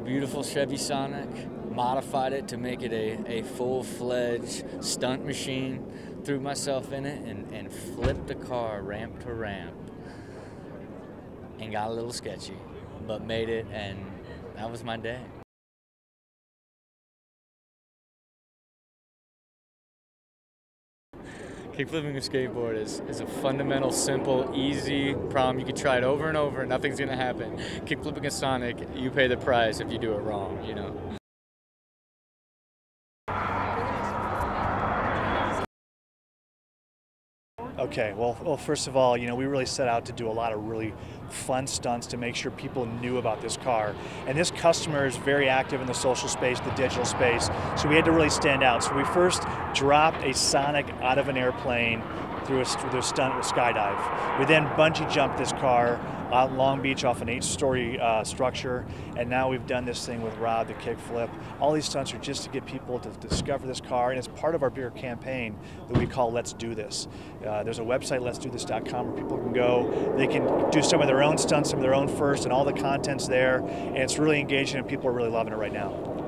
beautiful Chevy Sonic, modified it to make it a full-fledged stunt machine, threw myself in it and flipped the car ramp to ramp and got a little sketchy, but made it, and that was my day. Kickflipping a skateboard is a fundamental, simple, easy problem. You can try it over and over and nothing's gonna happen. Kickflipping a Sonic, you pay the price if you do it wrong, you know. Okay, well, first of all, you know, we really set out to do a lot of really fun stunts to make sure people knew about this car. And this customer is very active in the social space, the digital space, so we had to really stand out. So we first dropped a Sonic out of an airplane through a stunt with Skydive. We then bungee jumped this car out in Long Beach off an 8-story structure, and now we've done this thing with Rob, the Kickflip. All these stunts are just to get people to discover this car, and it's part of our bigger campaign that we call Let's Do This. There's a website, letsdothis.com, where people can go. They can do some of their own stunts, some of their own first, and all the content's there, and it's really engaging, and people are really loving it right now.